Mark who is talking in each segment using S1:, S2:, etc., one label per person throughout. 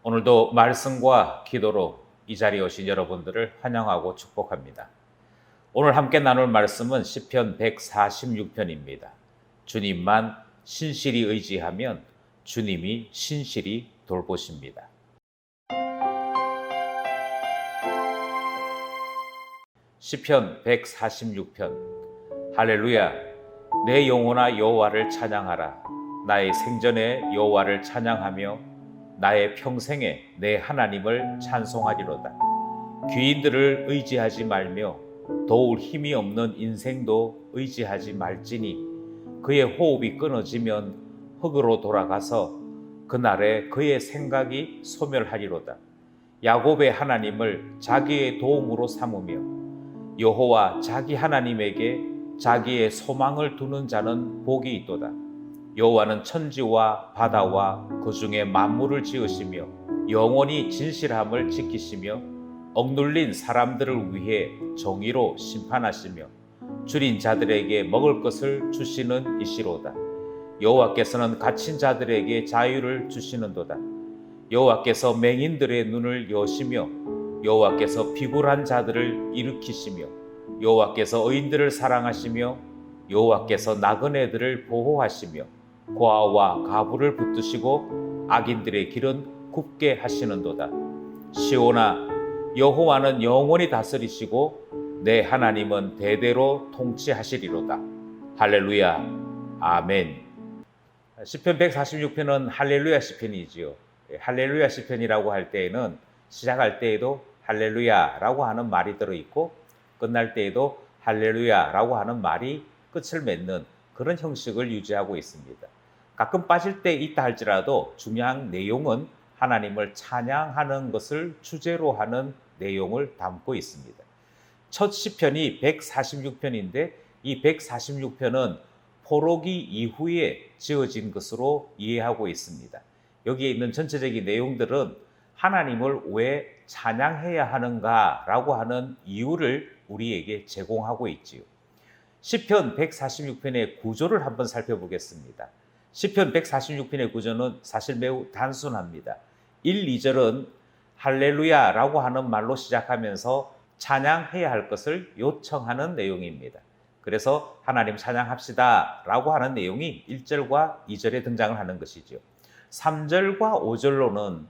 S1: 오늘도 말씀과 기도로 이 자리에 오신 여러분들을 환영하고 축복합니다. 오늘 함께 나눌 말씀은 시편 146편입니다. 주님만 신실히 의지하면 주님이 신실히 돌보십니다. 시편 146편. 할렐루야, 내 영혼아 여호와를 찬양하라. 나의 생전에 여호와를 찬양하며 나의 평생에 내 하나님을 찬송하리로다. 귀인들을 의지하지 말며 도울 힘이 없는 인생도 의지하지 말지니 그의 호흡이 끊어지면 흙으로 돌아가서 그날에 그의 생각이 소멸하리로다. 야곱의 하나님을 자기의 도움으로 삼으며 여호와 자기 하나님에게 자기의 소망을 두는 자는 복이 있도다. 여호와는 천지와 바다와 그 중에 만물을 지으시며 영원히 진실함을 지키시며 억눌린 사람들을 위해 정의로 심판하시며 줄인 자들에게 먹을 것을 주시는 이시로다. 여호와께서는 갇힌 자들에게 자유를 주시는도다. 여호와께서 맹인들의 눈을 여시며 여호와께서 비굴한 자들을 일으키시며 여호와께서 의인들을 사랑하시며 여호와께서 나그네들을 보호하시며 고아와 가부를 붙드시고 악인들의 길은 굽게 하시는도다. 시온아, 여호와는 영원히 다스리시고 내 하나님은 대대로 통치하시리로다. 할렐루야, 아멘. 시편 146편은 할렐루야 시편이지요. 할렐루야 시편이라고 할 때에는 시작할 때에도 할렐루야라고 하는 말이 들어있고 끝날 때에도 할렐루야라고 하는 말이 끝을 맺는 그런 형식을 유지하고 있습니다. 가끔 빠질 때 있다 할지라도 중요한 내용은 하나님을 찬양하는 것을 주제로 하는 내용을 담고 있습니다. 첫 시편이 146편인데 이 146편은 포로기 이후에 지어진 것으로 이해하고 있습니다. 여기에 있는 전체적인 내용들은 하나님을 왜 찬양해야 하는가라고 하는 이유를 우리에게 제공하고 있지요. 시편 146편의 구조를 한번 살펴보겠습니다. 시편 146편의 구조는 사실 매우 단순합니다. 1, 2절은 할렐루야라고 하는 말로 시작하면서 찬양해야 할 것을 요청하는 내용입니다. 그래서 하나님 찬양합시다 라고 하는 내용이 1절과 2절에 등장을 하는 것이죠. 3절과 5절로는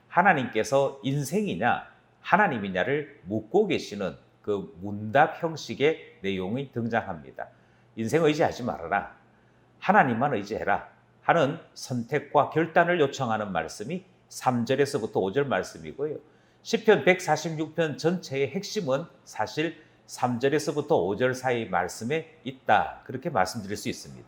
S1: 하나님께서 인생이냐 하나님이냐를 묻고 계시는 그 문답 형식의 내용이 등장합니다. 인생 의지하지 말아라, 하나님만 의지해라 하는 선택과 결단을 요청하는 말씀이 3절에서부터 5절 말씀이고요. 시편 146편 전체의 핵심은 사실 3절에서부터 5절 사이 말씀에 있다, 그렇게 말씀드릴 수 있습니다.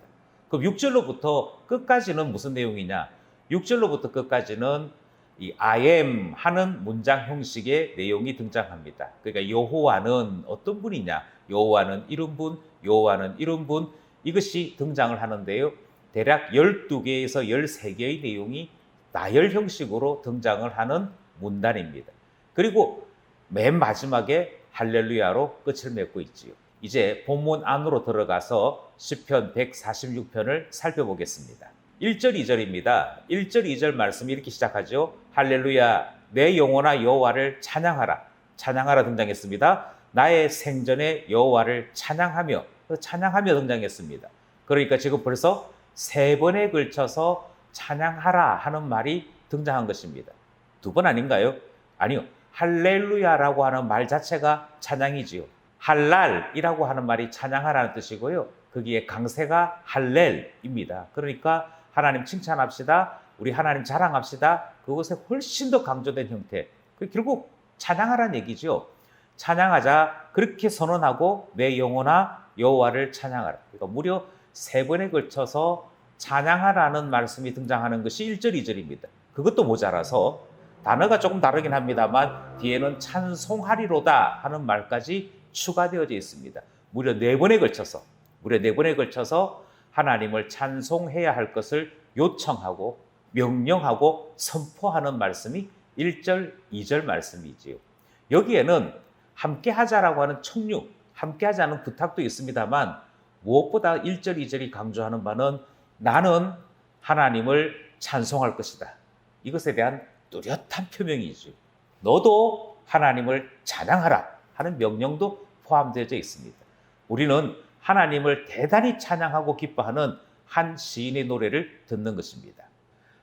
S1: 그럼 6절로부터 끝까지는 무슨 내용이냐? 6절로부터 끝까지는 이 I am 하는 문장 형식의 내용이 등장합니다. 그러니까 여호와는 어떤 분이냐? 여호와는 이런 분, 여호와는 이런 분, 이것이 등장을 하는데요. 대략 12개에서 13개의 내용이 나열 형식으로 등장을 하는 문단입니다. 그리고 맨 마지막에 할렐루야로 끝을 맺고 있지요. 이제 본문 안으로 들어가서 시편 146편을 살펴보겠습니다. 1절, 2절입니다. 1절, 2절 말씀이 이렇게 시작하죠. 할렐루야, 내 영혼아 여호와를 찬양하라. 찬양하라 등장했습니다. 나의 생전에 여호와를 찬양하며 등장했습니다. 그러니까 지금 벌써 3번에 걸쳐서 찬양하라 하는 말이 등장한 것입니다. 2번 아닌가요? 아니요. 할렐루야라고 하는 말 자체가 찬양이지요. 할랄이라고 하는 말이 찬양하라는 뜻이고요. 거기에 강세가 할렐입니다. 그러니까 하나님 칭찬합시다, 우리 하나님 자랑합시다, 그것에 훨씬 더 강조된 형태. 결국 찬양하라는 얘기죠. 찬양하자 그렇게 선언하고 내 영혼아 여호와를 찬양하라. 그러니까 무려 3번에 걸쳐서 찬양하라는 말씀이 등장하는 것이 1절, 2절입니다. 그것도 모자라서 단어가 조금 다르긴 합니다만 뒤에는 찬송하리로다 하는 말까지 추가되어져 있습니다. 무려 4번에 걸쳐서 하나님을 찬송해야 할 것을 요청하고 명령하고 선포하는 말씀이 1절, 2절 말씀이지요. 여기에는 함께 하자라고 하는 청유, 함께 하자는 부탁도 있습니다만 무엇보다 1절, 2절이 강조하는 바는 나는 하나님을 찬송할 것이다. 이것에 대한 뚜렷한 표명이죠. 너도 하나님을 찬양하라 하는 명령도 포함되어 있습니다. 우리는 하나님을 대단히 찬양하고 기뻐하는 한 시인의 노래를 듣는 것입니다.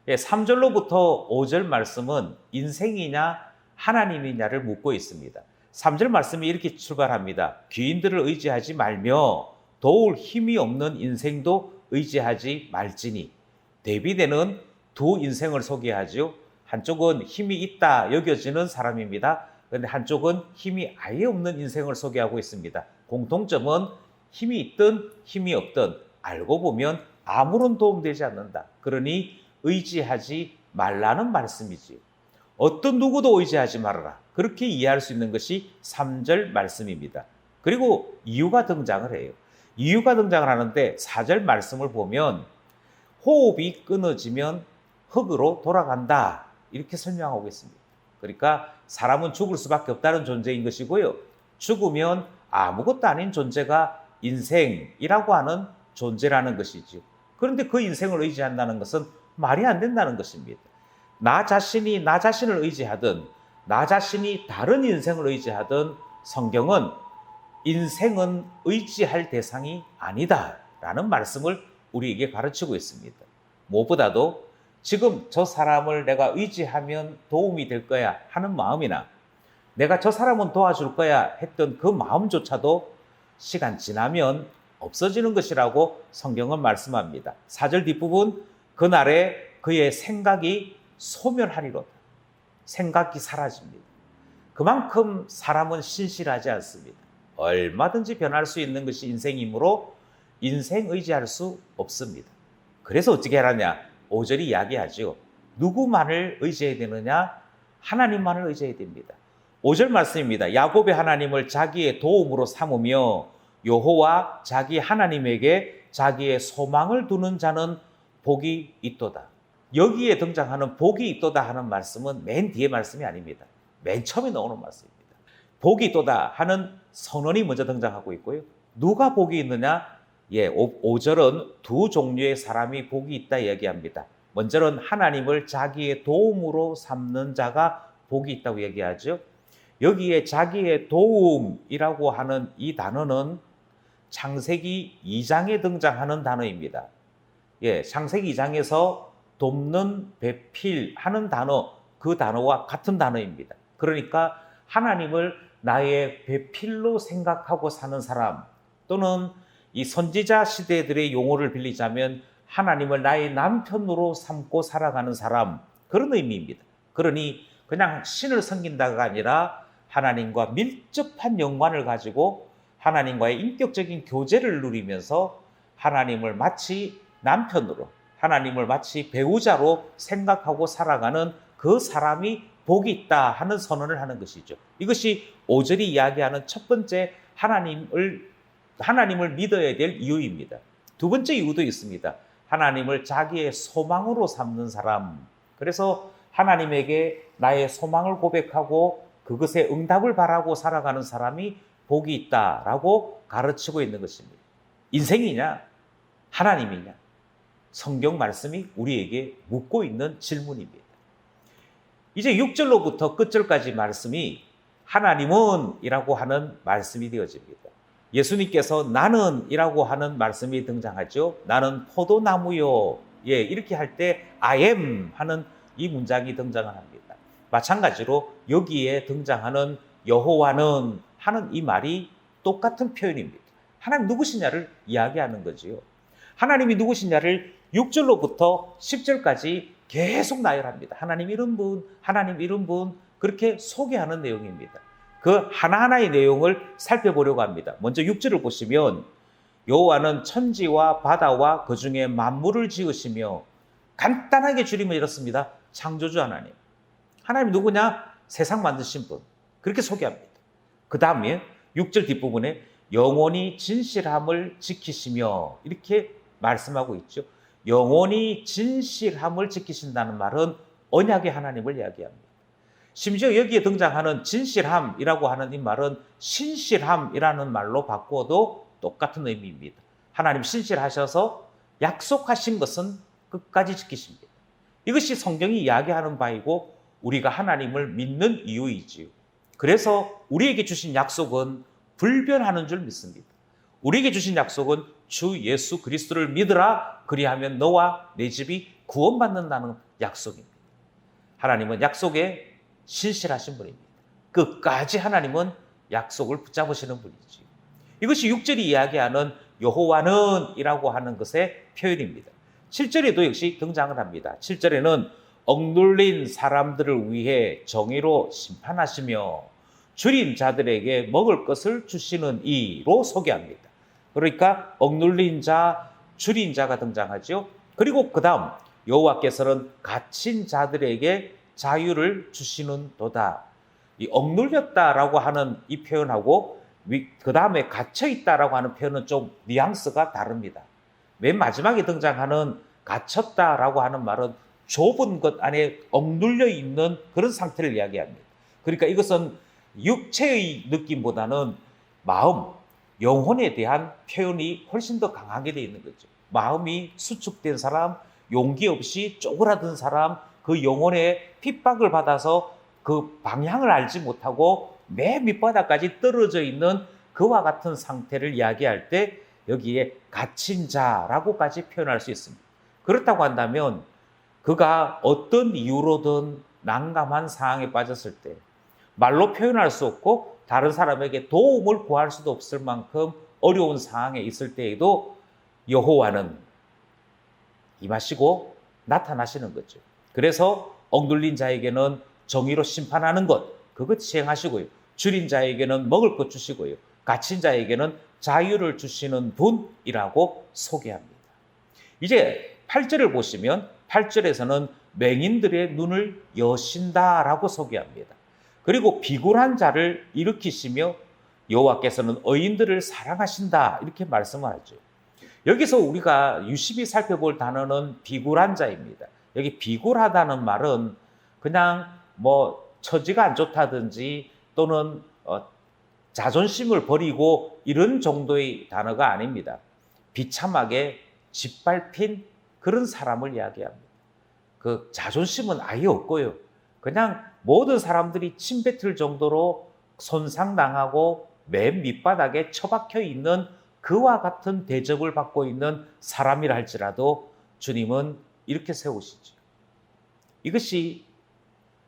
S1: 3절로부터 5절 말씀은 인생이냐 하나님이냐를 묻고 있습니다. 3절 말씀이 이렇게 출발합니다. 귀인들을 의지하지 말며 도울 힘이 없는 인생도 의지하지 말지니. 데비데는 두 인생을 소개하죠. 한쪽은 힘이 있다 여겨지는 사람입니다. 그런데 한쪽은 힘이 아예 없는 인생을 소개하고 있습니다. 공통점은 힘이 있든 힘이 없든 알고 보면 아무런 도움되지 않는다. 그러니 의지하지 말라는 말씀이지요. 어떤 누구도 의지하지 말아라. 그렇게 이해할 수 있는 것이 3절 말씀입니다. 그리고 이유가 등장을 해요. 이유가 등장을 하는데 4절 말씀을 보면 호흡이 끊어지면 흙으로 돌아간다. 이렇게 설명하고 있습니다. 그러니까 사람은 죽을 수밖에 없다는 존재인 것이고요. 죽으면 아무것도 아닌 존재가 인생이라고 하는 존재라는 것이죠. 그런데 그 인생을 의지한다는 것은 말이 안 된다는 것입니다. 나 자신이 나 자신을 의지하든 나 자신이 다른 인생을 의지하든 성경은 인생은 의지할 대상이 아니다라는 말씀을 우리에게 가르치고 있습니다. 무엇보다도 지금 저 사람을 내가 의지하면 도움이 될 거야 하는 마음이나 내가 저 사람은 도와줄 거야 했던 그 마음조차도 시간 지나면 없어지는 것이라고 성경은 말씀합니다. 4절 뒷부분 그날에 그의 생각이 소멸하리로다. 생각이 사라집니다. 그만큼 사람은 신실하지 않습니다. 얼마든지 변할 수 있는 것이 인생이므로 인생 의지할 수 없습니다. 그래서 어떻게 하느냐? 5절이 이야기하죠. 누구만을 의지해야 되느냐? 하나님만을 의지해야 됩니다. 5절 말씀입니다. 야곱의 하나님을 자기의 도움으로 삼으며 여호와 자기 하나님에게 자기의 소망을 두는 자는 복이 있도다. 여기에 등장하는 복이 있도다 하는 말씀은 맨 뒤에 말씀이 아닙니다. 맨 처음에 나오는 말씀입니다. 복이 있도다 하는 선언이 먼저 등장하고 있고요. 누가 복이 있느냐? 5절은 두 종류의 사람이 복이 있다 얘기합니다. 먼저는 하나님을 자기의 도움으로 삼는 자가 복이 있다고 얘기하죠. 여기에 자기의 도움이라고 하는 이 단어는 창세기 2장에 등장하는 단어입니다. 창세기 2장에서 돕는, 배필하는 단어, 그 단어와 같은 단어입니다. 그러니까 하나님을 나의 배필로 생각하고 사는 사람, 또는 이 선지자 시대들의 용어를 빌리자면 하나님을 나의 남편으로 삼고 살아가는 사람, 그런 의미입니다. 그러니 그냥 신을 섬긴다가 아니라 하나님과 밀접한 연관을 가지고 하나님과의 인격적인 교제를 누리면서 하나님을 마치 남편으로, 하나님을 마치 배우자로 생각하고 살아가는 그 사람이 복이 있다 하는 선언을 하는 것이죠. 이것이 5절이 이야기하는 첫 번째 하나님을 믿어야 될 이유입니다. 두 번째 이유도 있습니다. 하나님을 자기의 소망으로 삼는 사람. 그래서 하나님에게 나의 소망을 고백하고 그것에 응답을 바라고 살아가는 사람이 복이 있다라고 가르치고 있는 것입니다. 인생이냐? 하나님이냐? 성경 말씀이 우리에게 묻고 있는 질문입니다. 이제 6절로부터 끝절까지 말씀이 하나님은 이라고 하는 말씀이 되어집니다. 예수님께서 나는 이라고 하는 말씀이 등장하죠. 나는 포도나무요. 이렇게 할 때 I am 하는 이 문장이 등장을 합니다. 마찬가지로 여기에 등장하는 여호와는 하는 이 말이 똑같은 표현입니다. 하나님 누구시냐를 이야기하는 거지요. 하나님이 누구시냐를 6절로부터 10절까지 계속 나열합니다. 하나님 이런 분, 하나님 이런 분, 그렇게 소개하는 내용입니다. 그 하나하나의 내용을 살펴보려고 합니다. 먼저 6절을 보시면 여호와는 천지와 바다와 그 중에 만물을 지으시며, 간단하게 줄이면 이렇습니다. 창조주 하나님. 하나님 누구냐? 세상 만드신 분. 그렇게 소개합니다. 그 다음에 6절 뒷부분에 영원히 진실함을 지키시며, 이렇게 말씀하고 있죠. 영원히 진실함을 지키신다는 말은 언약의 하나님을 이야기합니다. 심지어 여기에 등장하는 진실함이라고 하는 이 말은 신실함이라는 말로 바꾸어도 똑같은 의미입니다. 하나님 신실하셔서 약속하신 것은 끝까지 지키십니다. 이것이 성경이 이야기하는 바이고 우리가 하나님을 믿는 이유이지요. 그래서 우리에게 주신 약속은 불변하는 줄 믿습니다. 우리에게 주신 약속은 주 예수 그리스도를 믿으라 그리하면 너와 내 집이 구원받는다는 약속입니다. 하나님은 약속에 신실하신 분입니다. 끝까지 하나님은 약속을 붙잡으시는 분이지요. 이것이 6절이 이야기하는 여호와는 이라고 하는 것의 표현입니다. 7절에도 역시 등장을 합니다. 7절에는 억눌린 사람들을 위해 정의로 심판하시며 줄인 자들에게 먹을 것을 주시는 이로 소개합니다. 그러니까 억눌린 자, 줄인 자가 등장하죠. 그리고 그 다음 여호와께서는 갇힌 자들에게 자유를 주시는 도다. 이 억눌렸다라고 하는 이 표현하고 그 다음에 갇혀있다라고 하는 표현은 좀 뉘앙스가 다릅니다. 맨 마지막에 등장하는 갇혔다라고 하는 말은 좁은 것 안에 억눌려 있는 그런 상태를 이야기합니다. 그러니까 이것은 육체의 느낌보다는 마음, 영혼에 대한 표현이 훨씬 더 강하게 되어 있는 거죠. 마음이 수축된 사람, 용기 없이 쪼그라든 사람, 그 영혼에 핍박을 받아서 그 방향을 알지 못하고 맨 밑바닥까지 떨어져 있는 그와 같은 상태를 이야기할 때 여기에 갇힌 자라고까지 표현할 수 있습니다. 그렇다고 한다면 그가 어떤 이유로든 난감한 상황에 빠졌을 때 말로 표현할 수 없고 다른 사람에게 도움을 구할 수도 없을 만큼 어려운 상황에 있을 때에도 여호와는 임하시고 나타나시는 거죠. 그래서 억눌린 자에게는 정의로 심판하는 것, 그것 시행하시고요. 줄인 자에게는 먹을 것 주시고요. 갇힌 자에게는 자유를 주시는 분이라고 소개합니다. 이제 8절을 보시면 8절에서는 맹인들의 눈을 여신다라고 소개합니다. 그리고 비굴한 자를 일으키시며 여호와께서는 의인들을 사랑하신다 이렇게 말씀을 하죠. 여기서 우리가 유심히 살펴볼 단어는 비굴한 자입니다. 여기 비굴하다는 말은 그냥 처지가 안 좋다든지 또는 자존심을 버리고 이런 정도의 단어가 아닙니다. 비참하게 짓밟힌 그런 사람을 이야기합니다. 그 자존심은 아예 없고요. 그냥 모든 사람들이 침뱉을 정도로 손상당하고 맨 밑바닥에 처박혀 있는 그와 같은 대접을 받고 있는 사람이라 할지라도 주님은 이렇게 세우시죠. 이것이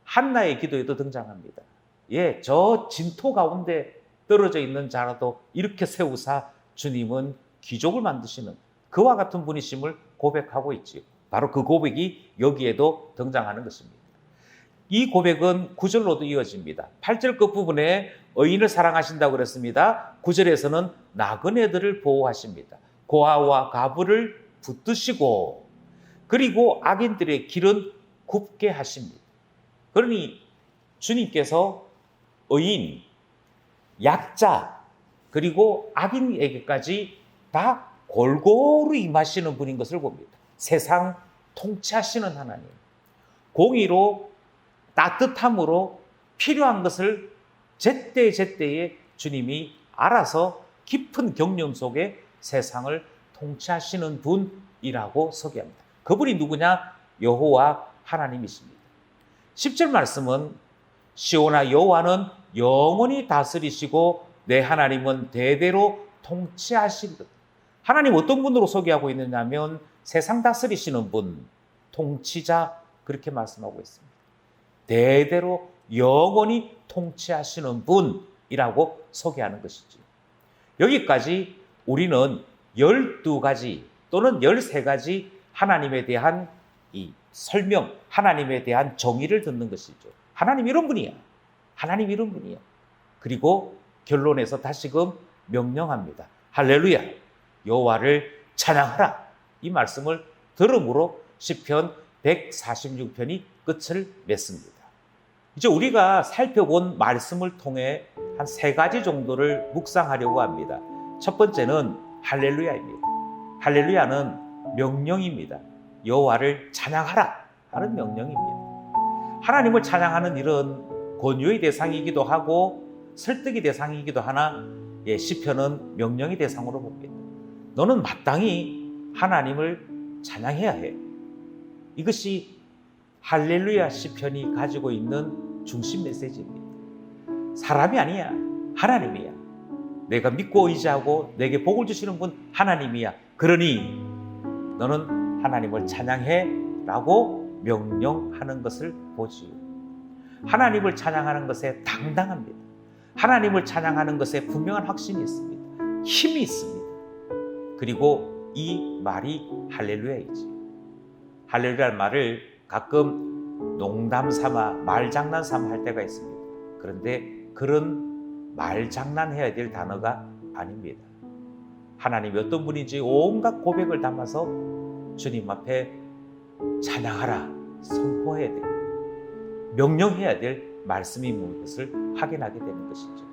S1: 한나의 기도에도 등장합니다. 예, 저 진토 가운데 떨어져 있는 자라도 이렇게 세우사 주님은 기적을 만드시는 그와 같은 분이심을 고백하고 있지요. 바로 그 고백이 여기에도 등장하는 것입니다. 이 고백은 9절로도 이어집니다. 8절 끝부분에 의인을 사랑하신다고 그랬습니다. 9절에서는 나그네들을 보호하십니다. 고아와 가부를 붙드시고 그리고 악인들의 길은 굽게 하십니다. 그러니 주님께서 의인, 약자, 그리고 악인에게까지 다 골고루 임하시는 분인 것을 봅니다. 세상 통치하시는 하나님. 공의로 따뜻함으로 필요한 것을 제때제때에 주님이 알아서 깊은 경륜 속에 세상을 통치하시는 분이라고 소개합니다. 그분이 누구냐? 여호와 하나님이십니다. 10절 말씀은 시온아 여호와는 영원히 다스리시고 내 하나님은 대대로 통치하실 것. 하나님 어떤 분으로 소개하고 있느냐면 세상 다스리시는 분, 통치자 그렇게 말씀하고 있습니다. 대대로 영원히 통치하시는 분이라고 소개하는 것이지. 여기까지 우리는 12가지 또는 13가지 하나님에 대한 이 설명, 하나님에 대한 정의를 듣는 것이죠. 하나님 이런 분이야. 하나님 이런 분이야. 그리고 결론에서 다시금 명령합니다. 할렐루야. 여호와를 찬양하라. 이 말씀을 들음으로 시편 146편이 끝을 맺습니다. 이제 우리가 살펴본 말씀을 통해 한 3가지 정도를 묵상하려고 합니다. 첫 번째는 할렐루야입니다. 할렐루야는 명령입니다. 여호와를 찬양하라 하는 명령입니다. 하나님을 찬양하는 일은 권유의 대상이기도 하고 설득의 대상이기도 하나 시편은 명령의 대상으로 봅니다. 너는 마땅히 하나님을 찬양해야 해. 이것이 할렐루야 시편이 가지고 있는 중심 메시지입니다. 사람이 아니야. 하나님이야. 내가 믿고 의지하고 내게 복을 주시는 분 하나님이야. 그러니 너는 하나님을 찬양해 라고 명령하는 것을 보지요. 하나님을 찬양하는 것에 당당합니다. 하나님을 찬양하는 것에 분명한 확신이 있습니다. 힘이 있습니다. 그리고 이 말이 할렐루야이지. 할렐루야라는 말을 가끔 농담 삼아 말장난 삼아 할 때가 있습니다. 그런데 그런 말장난해야 될 단어가 아닙니다. 하나님이 어떤 분인지 온갖 고백을 담아서 주님 앞에 찬양하라, 선포해야 됩니다. 명령해야 될 말씀이 있는 것을 확인하게 되는 것이죠.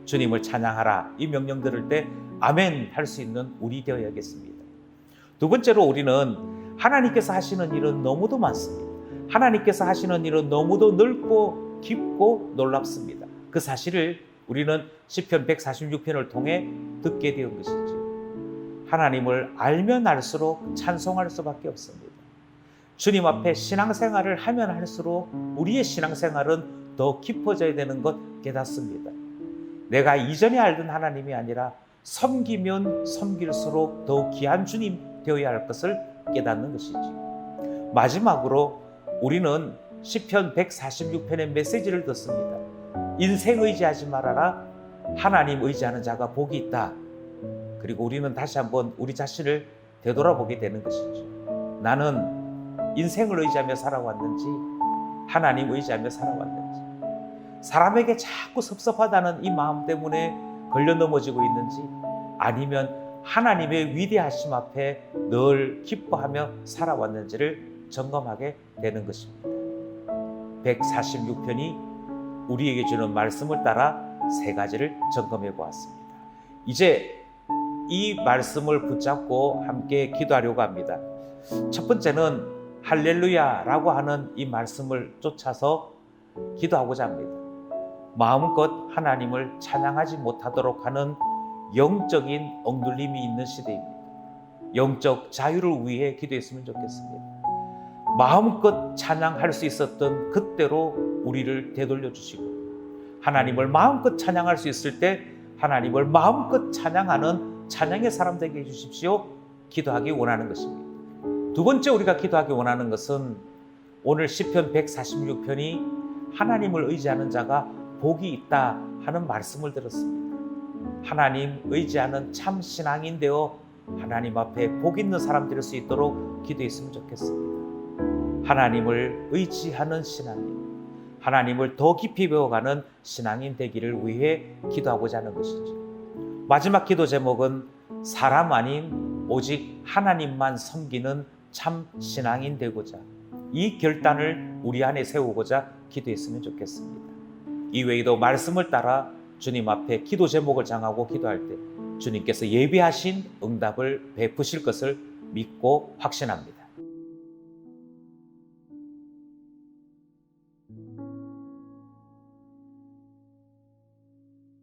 S1: 주님을 찬양하라, 이 명령 들을 때 아멘 할 수 있는 우리 되어야겠습니다. 두 번째로 우리는 하나님께서 하시는 일은 너무도 많습니다. 하나님께서 하시는 일은 너무도 넓고 깊고 놀랍습니다. 그 사실을 우리는 시편 146편을 통해 듣게 된 것이죠. 하나님을 알면 알수록 찬송할 수밖에 없습니다. 주님 앞에 신앙생활을 하면 할수록 우리의 신앙생활은 더 깊어져야 되는 것 깨닫습니다. 내가 이전에 알던 하나님이 아니라 섬기면 섬길수록 더욱 귀한 주님 되어야 할 것을 깨닫는 것이죠. 마지막으로 우리는 시편 146편의 메시지를 듣습니다. 인생 의지하지 말아라. 하나님 의지하는 자가 복이 있다. 그리고 우리는 다시 한번 우리 자신을 되돌아보게 되는 것이죠. 나는 인생을 의지하며 살아왔는지 하나님 의지하며 살아왔는지, 사람에게 자꾸 섭섭하다는 이 마음 때문에 걸려 넘어지고 있는지, 아니면 하나님의 위대하심 앞에 늘 기뻐하며 살아왔는지를 점검하게 되는 것입니다. 146편이 우리에게 주는 말씀을 따라 세 가지를 점검해 보았습니다. 이제 이 말씀을 붙잡고 함께 기도하려고 합니다. 첫 번째는 할렐루야라고 하는 이 말씀을 쫓아서 기도하고자 합니다. 마음껏 하나님을 찬양하지 못하도록 하는 영적인 억눌림이 있는 시대입니다. 영적 자유를 위해 기도했으면 좋겠습니다. 마음껏 찬양할 수 있었던 그때로 우리를 되돌려 주시고, 하나님을 마음껏 찬양할 수 있을 때 하나님을 마음껏 찬양하는 찬양의 사람 되게 해주십시오. 기도하기 원하는 것입니다. 두 번째 우리가 기도하기 원하는 것은 오늘 시편 146편이 하나님을 의지하는 자가 복이 있다 하는 말씀을 들었습니다. 하나님 의지하는 참 신앙인 되어 하나님 앞에 복 있는 사람 될 수 있도록 기도했으면 좋겠습니다. 하나님을 의지하는 신앙인, 하나님을 더 깊이 배워가는 신앙인 되기를 위해 기도하고자 하는 것이죠. 마지막 기도 제목은 사람 아닌 오직 하나님만 섬기는 참 신앙인 되고자, 이 결단을 우리 안에 세우고자 기도했으면 좋겠습니다. 이외에도 말씀을 따라 주님 앞에 기도 제목을 정하고 기도할 때 주님께서 예비하신 응답을 베푸실 것을 믿고 확신합니다.